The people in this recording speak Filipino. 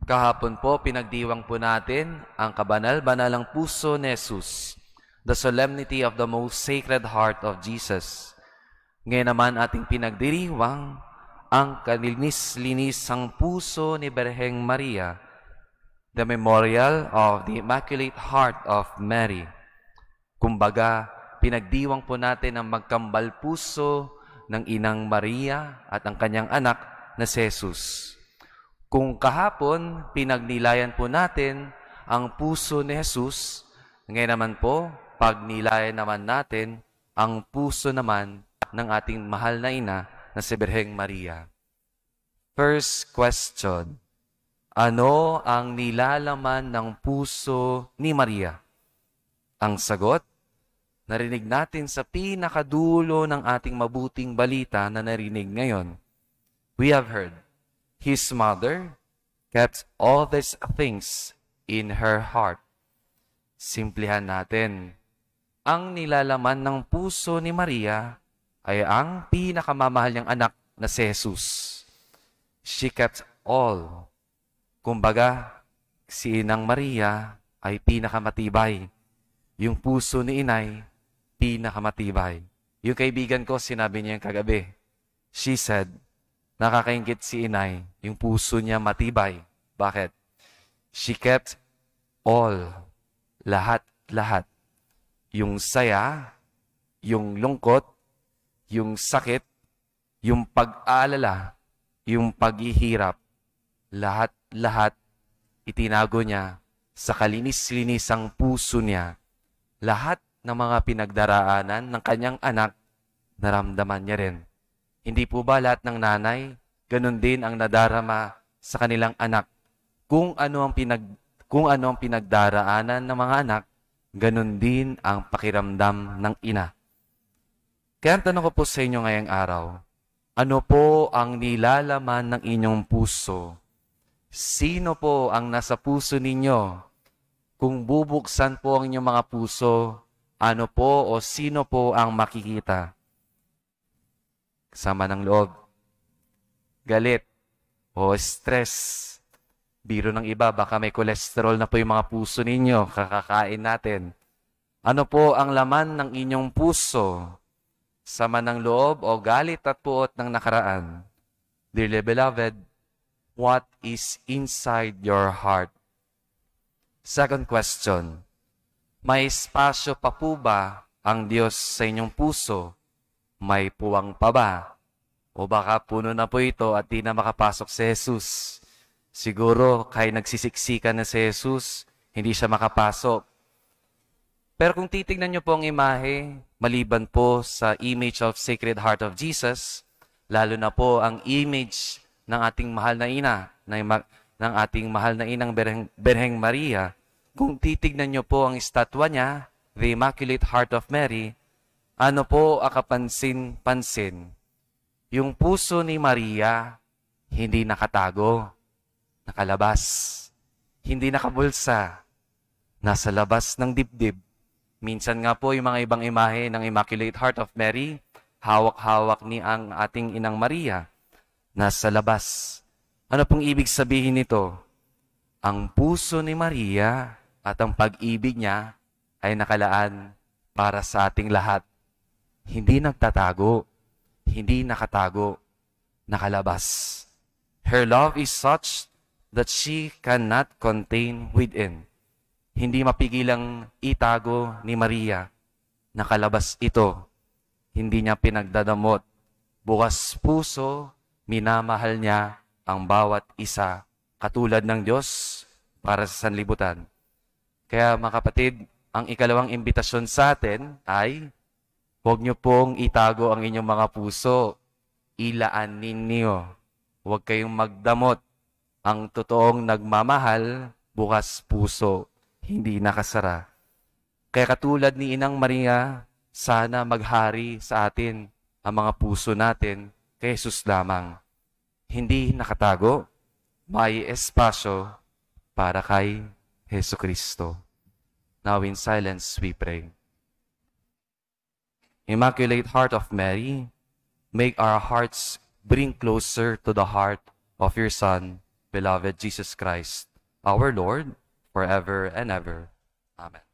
Kahapon po, pinagdiwang po natin ang kabanal-banalang puso ni Jesus, the solemnity of the most sacred heart of Jesus. Ngayon naman ating pinagdiriwang ang kalinis-linisang puso ni Berheng Maria, the memorial of the Immaculate Heart of Mary. Kumbaga, pinagdiwang po natin ang magkambal puso ng Inang Maria at ang kanyang anak na si Jesus. Kung kahapon, pinagnilayan po natin ang puso ni Jesus, ngayon naman po, pagnilayan naman natin ang puso naman ng ating mahal na ina na si Birheng Maria. First question, ano ang nilalaman ng puso ni Maria? Ang sagot, narinig natin sa pinakadulo ng ating mabuting balita na narinig ngayon. We have heard, His mother kept all these things in her heart. Simplihan natin. Ang nilalaman ng puso ni Maria ay ang pinakamamahal niyang anak na si Jesus. She kept all. Kumbaga, si Inang Maria ay pinakamatibay. Yung puso ni Inay, pinakamatibay. Yung kaibigan ko, sinabi niya yung kagabi. She said, nakakaingit si Inay, yung puso niya matibay. Bakit? She kept all, lahat-lahat. Yung saya, yung lungkot, yung sakit, yung pag-aalala, yung paghihirap, lahat-lahat itinago niya sa kalinis-linisang puso niya. Lahat ng mga pinagdaraanan ng kanyang anak, naramdaman niya rin. Hindi po ba lahat ng nanay, ganun din ang nadarama sa kanilang anak? Kung ano ang pinagdaraanan ng mga anak, ganun din ang pakiramdam ng ina. Kaya tanong ko po sa inyo ngayong araw, ano po ang nilalaman ng inyong puso? Sino po ang nasa puso ninyo? Kung bubuksan po ang inyong mga puso, ano po o sino po ang makikita? Sama ng loob, galit, o stress. Biro ng iba, baka may kolesterol na po yung mga puso ninyo, kakakain natin. Ano po ang laman ng inyong puso? Sama ng loob o galit at puot ng nakaraan? Dearly beloved, what is inside your heart? Second question, may espasyo pa po ba ang Diyos sa inyong puso? May puwang pa ba? O baka puno na po ito at di na makapasok si Jesus. Siguro, kahit nagsisiksikan na si Jesus, hindi siya makapasok. Pero kung titignan niyo po ang imahe, maliban po sa image of Sacred Heart of Jesus, lalo na po ang image ng ating mahal na ina, ng ating mahal na inang Berheng Maria, kung titignan niyo po ang estatwa niya, the Immaculate Heart of Mary, ano po ang kapansin-pansin? Yung puso ni Maria, hindi nakatago, nakalabas, hindi nakabulsa, nasa labas ng dibdib. Minsan nga po yung mga ibang imahe ng Immaculate Heart of Mary, hawak-hawak ni ang ating Inang Maria, nasa labas. Ano pong ibig sabihin nito? Ang puso ni Maria at ang pag-ibig niya ay nakalaan para sa ating lahat. Hindi nagtatago, hindi nakatago, nakalabas. Her love is such that she cannot contain within. Hindi mapigilang itago ni Maria. Nakalabas ito. Hindi niya pinagdadamot. Bukas puso, minamahal niya ang bawat isa, katulad ng Diyos para sa sanlibutan. Kaya mga kapatid, ang ikalawang imbitasyon sa atin ay huwag niyo pong itago ang inyong mga puso. Ilaan ninyo. Huwag kayong magdamot. Ang totoong nagmamahal, bukas puso, hindi nakasara. Kaya katulad ni Inang Maria, sana maghari sa atin ang mga puso natin kay Jesus lamang. Hindi nakatago, may espasyo para kay Jesucristo. Now in silence we pray. Immaculate Heart of Mary, make our hearts bring closer to the heart of your Son, beloved Jesus Christ, our Lord, forever and ever. Amen.